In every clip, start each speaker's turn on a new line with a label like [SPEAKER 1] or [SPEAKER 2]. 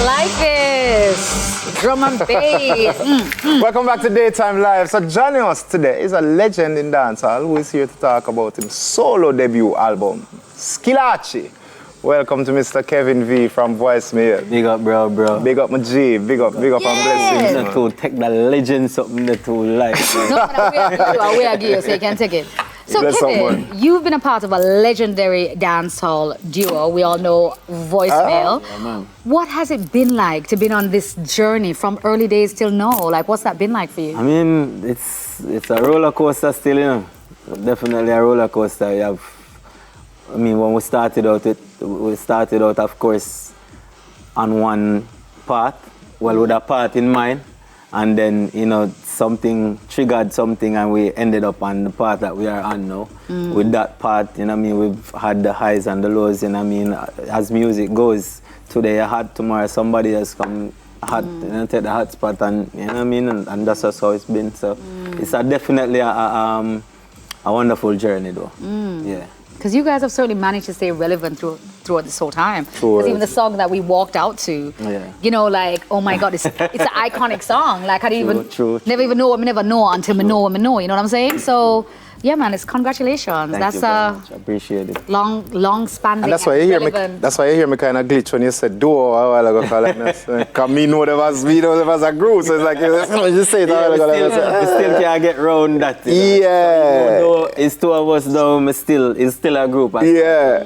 [SPEAKER 1] Like this. Drum and bass.
[SPEAKER 2] Welcome back to Daytime Live. So joining us today is a legend in dancehall who is here to talk about his solo debut album, Skilachi. Welcome to Mr. Kevyn V from Voicemail.
[SPEAKER 3] Big up, bro.
[SPEAKER 2] Big up my G. Big up and blessings.
[SPEAKER 3] The two take the legend something the two like.
[SPEAKER 1] No, we are you, so you can take it. So Kevyn, you've been a part of a legendary dancehall duo. We all know Voicemail.
[SPEAKER 3] Yeah,
[SPEAKER 1] what has it been like to be on this journey from early days till now? Like, what's that been like for you?
[SPEAKER 3] I mean, it's a roller coaster still, you know. Definitely a roller coaster. I mean, when we started out, of course, on one path, with a path in mind, and then, you know, something triggered something and we ended up on the path that we are on now. With that path, you know what I mean, we've had the highs and the lows, you know what I mean, as music goes. Today I had, tomorrow somebody else come hot, you know, take the hot spot, and you know what I mean, and that's just how it's been. So it's definitely a wonderful journey though. Yeah.
[SPEAKER 1] Because you guys have certainly managed to stay relevant throughout this whole time. Because even the song that we walked out to, you know, like, oh my God, it's an iconic song. Like, I never even know what I never know until I know what I know. You know what I'm saying? So, yeah, man, it's congratulations.
[SPEAKER 3] Thank you very much. I appreciate it.
[SPEAKER 1] Long spanning.
[SPEAKER 2] And that's why you hear me. That's why you hear me kind of glitch when you said duo a while ago. Cause me know there was a group, so it's like you just say it a while ago.
[SPEAKER 3] We still can't get round that.
[SPEAKER 2] Yeah.
[SPEAKER 3] Though it's two of us though, it's still a group.
[SPEAKER 2] Yeah.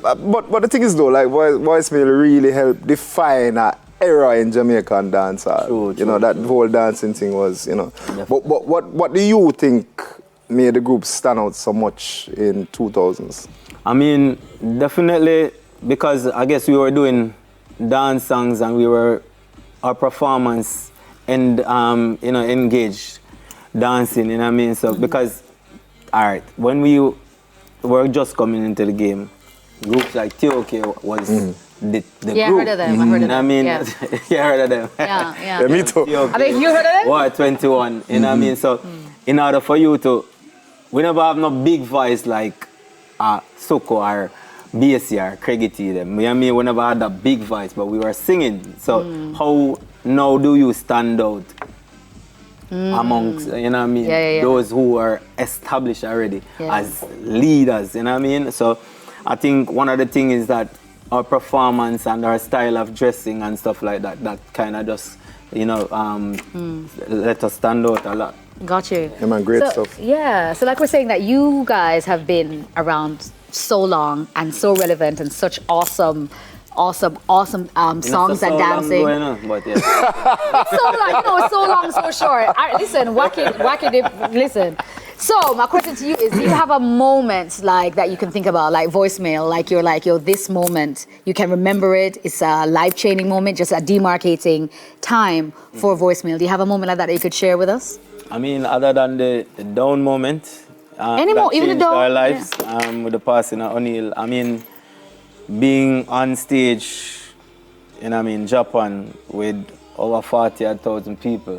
[SPEAKER 2] But the thing is though, like Voicemail really helped define an era in Jamaican dancehall.
[SPEAKER 3] True.
[SPEAKER 2] You know, that whole dancing thing was, you know. But what do you think made the group stand out so much in 2000s?
[SPEAKER 3] I mean, definitely because I guess we were doing dance songs and our performance and you know, engaged dancing, you know what I mean? So because, all right, when we were just coming into the game, groups like TOK was the group.
[SPEAKER 1] I heard of them. I heard of them.
[SPEAKER 3] I mean,
[SPEAKER 1] yeah.
[SPEAKER 3] You heard of them.
[SPEAKER 1] Yeah.
[SPEAKER 2] Me too.
[SPEAKER 1] I mean, you heard of them?
[SPEAKER 3] War 21, you know what I mean? So in order for you to, we never have no big voice like Soko or BSC or Craigie T them. You know what I mean? We never had that big voice, but we were singing. So how now do you stand out amongst, you know what I mean, those who are established already as leaders, you know what I mean? So I think one of the things is that our performance and our style of dressing and stuff like that, that kind of just, you know, let us stand out a lot.
[SPEAKER 1] Got you.
[SPEAKER 2] Yeah, man, great stuff.
[SPEAKER 1] Yeah, so like we're saying that you guys have been around so long and so relevant and such awesome songs and dancing.
[SPEAKER 3] But yeah.
[SPEAKER 1] It's so long, you know, it's so long, so short. Listen, wacky dip, listen. So my question to you is, do you have a moment like that you can think about, like Voicemail, like you're like, yo, this moment, you can remember it, it's a life-changing moment, just a demarcating time for Voicemail. Do you have a moment like that you could share with us?
[SPEAKER 3] I mean, other than the down moment,
[SPEAKER 1] Any more, even the
[SPEAKER 3] changed
[SPEAKER 1] down?
[SPEAKER 3] our lives with the passing of O'Neill. I mean, being on stage in, I mean, Japan with over 40,000 people,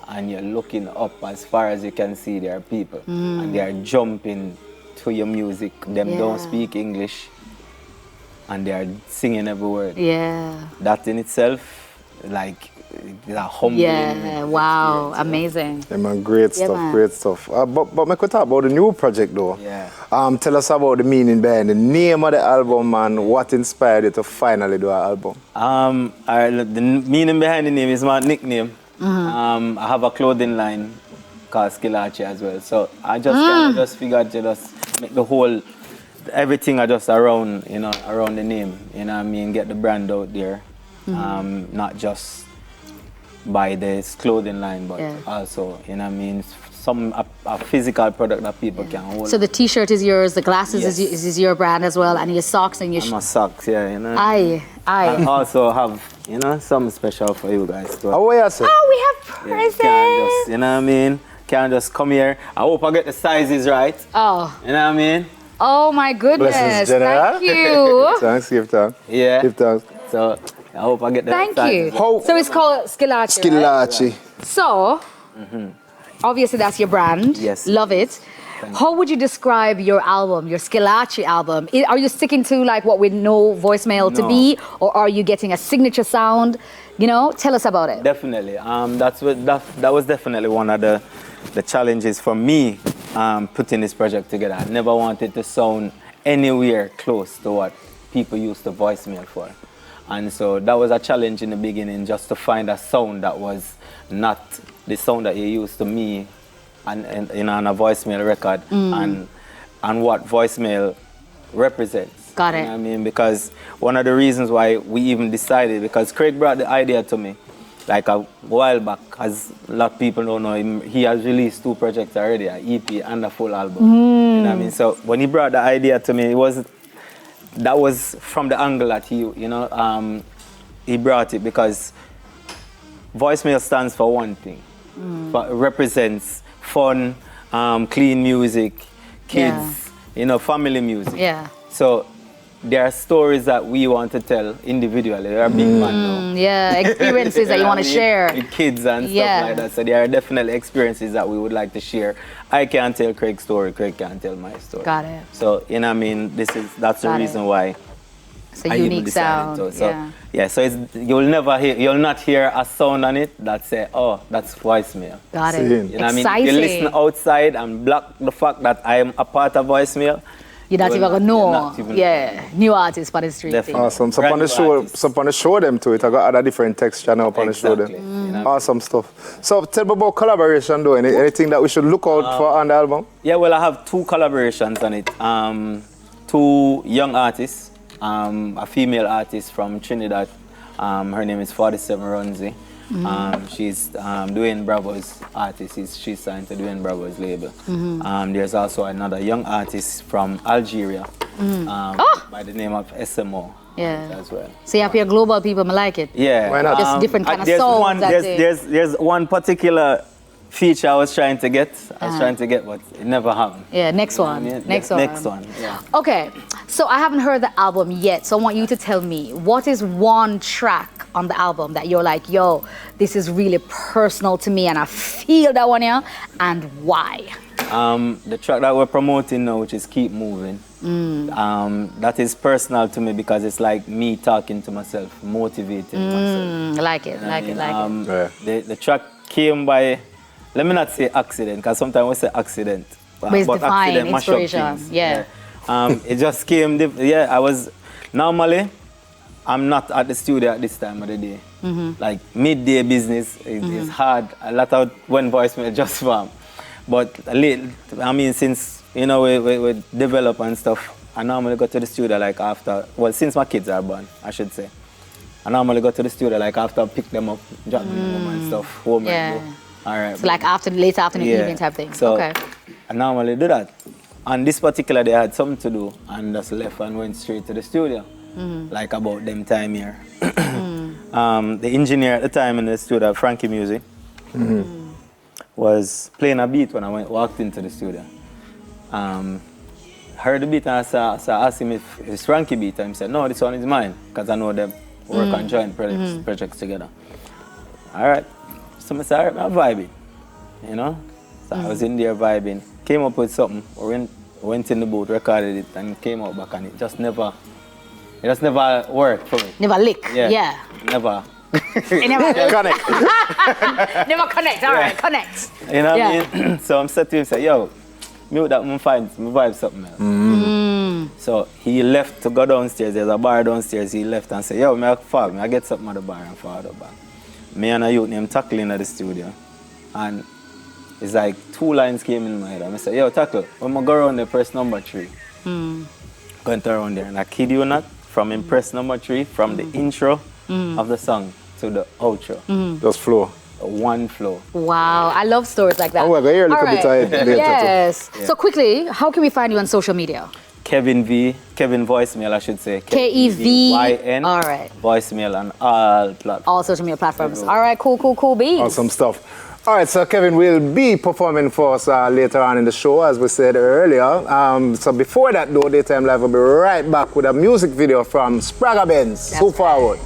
[SPEAKER 3] and you're looking up as far as you can see there are people, and they are jumping to your music. Them don't speak English, and they are singing every word.
[SPEAKER 1] Yeah.
[SPEAKER 3] That in itself, like, is a humbling.
[SPEAKER 1] Yeah, wow, amazing.
[SPEAKER 2] Yeah, man, great stuff. But we could talk about the new project though.
[SPEAKER 3] Yeah.
[SPEAKER 2] Tell us about the meaning behind the name of the album and what inspired you to finally do an album.
[SPEAKER 3] The meaning behind the name is my nickname. I have a clothing line called Skilachi as well. So I just kind of just figured to just make the whole, everything just around, you know, around the name. You know what I mean? Get the brand out there. Not just by this clothing line, but also, you know what I mean, a physical product that people can hold.
[SPEAKER 1] So the t-shirt is yours, the glasses is your brand as well, and your socks and your
[SPEAKER 3] my socks, yeah, you know.
[SPEAKER 1] I
[SPEAKER 3] also have, you know, something special for you guys too.
[SPEAKER 2] Oh, what you say?
[SPEAKER 1] Oh, we have presents.
[SPEAKER 3] Can't just, you know what I mean? Can't just come here. I hope I get the sizes right.
[SPEAKER 1] Oh.
[SPEAKER 3] You know what I mean?
[SPEAKER 1] Oh my goodness.
[SPEAKER 2] Blessings, General.
[SPEAKER 1] Thank you.
[SPEAKER 2] Thanks, give thanks.
[SPEAKER 3] Yeah.
[SPEAKER 2] Give thanks.
[SPEAKER 3] So I hope I get the
[SPEAKER 1] Thank
[SPEAKER 3] sizes.
[SPEAKER 1] you. So it's called Skilachi.
[SPEAKER 2] Skilachi.
[SPEAKER 1] Right? So, obviously that's your brand.
[SPEAKER 3] Yes.
[SPEAKER 1] Love it. How would you describe your album, your Skilachi album? Are you sticking to like what we know voicemail to
[SPEAKER 3] No.
[SPEAKER 1] be, or are you getting a signature sound? You know, tell us about it.
[SPEAKER 3] Definitely. That was definitely one of the challenges for me putting this project together. I never wanted to sound anywhere close to what people used to voicemail for. And so that was a challenge in the beginning, just to find a sound that was not the sound that you used to me and you know, on a voicemail record and what voicemail represents.
[SPEAKER 1] Got it.
[SPEAKER 3] You know what I mean? Because one of the reasons why we even decided, because Craig brought the idea to me like a while back, as a lot of people don't know, he has released 2 projects already, an EP and a full album. You know what I mean? So when he brought the idea to me, that was from the angle that he brought it, because voicemail stands for one thing. But it represents fun, clean music, kids, you know, family music.
[SPEAKER 1] Yeah.
[SPEAKER 3] So there are stories that we want to tell individually. There are big man now.
[SPEAKER 1] Yeah, experiences that you want to share.
[SPEAKER 3] With kids and stuff like that. So there are definitely experiences that we would like to share. I can't tell Craig's story, Craig can't tell my story.
[SPEAKER 1] Got it.
[SPEAKER 3] So, you know what I mean, that's the reason why
[SPEAKER 1] It's a
[SPEAKER 3] I even
[SPEAKER 1] unique
[SPEAKER 3] decided
[SPEAKER 1] sound.
[SPEAKER 3] to. So, so you'll not hear a sound on it that say, oh, that's voicemail.
[SPEAKER 1] Got it.
[SPEAKER 2] Same.
[SPEAKER 3] You know what I mean?
[SPEAKER 1] Exciting.
[SPEAKER 3] If you listen outside and block the fact that I am a part of voicemail,
[SPEAKER 1] You're not
[SPEAKER 3] you
[SPEAKER 1] even
[SPEAKER 3] will
[SPEAKER 1] gonna know.
[SPEAKER 3] not even
[SPEAKER 1] New artists for the street.
[SPEAKER 3] Definitely.
[SPEAKER 2] Awesome. So
[SPEAKER 3] Brand
[SPEAKER 2] on the
[SPEAKER 3] new
[SPEAKER 2] show,
[SPEAKER 3] artists.
[SPEAKER 2] so on the show them to it. I got other different texture now on the show them.
[SPEAKER 3] Exactly. You know?
[SPEAKER 2] Awesome stuff. So tell me about collaboration though. Anything that we should look out for on the album?
[SPEAKER 3] Yeah, well, I have 2 collaborations on it. 2 young artists, a female artist from Trinidad. Her name is 47 Runzi. She's Dwayne Bravo's artist. She's signed to Dwayne Bravo's label. There's also another young artist from Algeria by the name of SMO.
[SPEAKER 1] Yeah.
[SPEAKER 3] As well.
[SPEAKER 1] So you have your global people, I like it.
[SPEAKER 3] Yeah.
[SPEAKER 2] Why not?
[SPEAKER 1] Just different kind of
[SPEAKER 3] there's
[SPEAKER 1] sounds,
[SPEAKER 3] one,
[SPEAKER 1] that's
[SPEAKER 3] there's one particular feature I was trying to get. But it never happened.
[SPEAKER 1] Yeah, next
[SPEAKER 3] You know what
[SPEAKER 1] one.
[SPEAKER 3] I mean?
[SPEAKER 1] Next
[SPEAKER 3] Yeah,
[SPEAKER 1] one.
[SPEAKER 3] Next one. Yeah.
[SPEAKER 1] Okay, so I haven't heard the album yet, so I want you to tell me, what is one track on the album that you're like, yo, this is really personal to me and I feel that one here, and why?
[SPEAKER 3] The track that we're promoting now, which is Keep Moving, that is personal to me because it's like me talking to myself, motivating myself.
[SPEAKER 1] I like it, like it.
[SPEAKER 3] The track came by, let me not say accident, because sometimes we say accident.
[SPEAKER 1] But it's divine,
[SPEAKER 3] accident mash up
[SPEAKER 1] inspiration,
[SPEAKER 3] things.
[SPEAKER 1] yeah.
[SPEAKER 3] It just came, normally, I'm not at the studio at this time of the day. Like midday business is hard. A lot of when voicemail just form. But since we develop and stuff, I normally go to the studio like after, since my kids are born, I should say. I normally go to the studio like after I pick them up, drop them home and stuff, home and go. All right.
[SPEAKER 1] So like late afternoon, evening type thing.
[SPEAKER 3] So
[SPEAKER 1] okay.
[SPEAKER 3] I normally do that. And this particular day I had something to do and just left and went straight to the studio. Like about them time here. The engineer at the time in the studio, Frankie Music, was playing a beat when I walked into the studio. Heard the beat and I asked him if it's Frankie beat, and he said, no, this one is mine, because I know them work on joint projects together. All right. So I said, all right, I'm vibing, So I was in there vibing, came up with something, went in the booth, recorded it, and came out back, and it just never worked for me.
[SPEAKER 1] Never lick,
[SPEAKER 3] Yeah. Never.
[SPEAKER 1] It never
[SPEAKER 2] Connect.
[SPEAKER 1] never connect, all right, connect.
[SPEAKER 3] You know what I mean? So I'm said to him, say, yo, me that me vibe something else. So he left to go downstairs. There's a bar downstairs. He left and said, yo, I get something at the bar and forward back. Me and a youth named Tackling at the studio. And it's like 2 lines came in my head. I said, yo, Tackle, when I go around there, press number 3. Went around there. And I kid you not, from press number 3, from the intro of the song to the outro.
[SPEAKER 2] Just flow.
[SPEAKER 3] One flow.
[SPEAKER 1] Wow, I love stories like that.
[SPEAKER 2] Oh, we're going to hear a little bit of it later.
[SPEAKER 1] Yes. So quickly, how can we find you on social media?
[SPEAKER 3] Kevyn V, Kevyn Voicemail, I should say.
[SPEAKER 1] Kevyn. All right.
[SPEAKER 3] Voicemail on all platforms.
[SPEAKER 1] All social media platforms. All right, cool beans.
[SPEAKER 2] Awesome stuff. All right, so Kevyn will be performing for us later on in the show, as we said earlier. So before that, though, Daytime Live will be right back with a music video from Spragga Benz. So forward.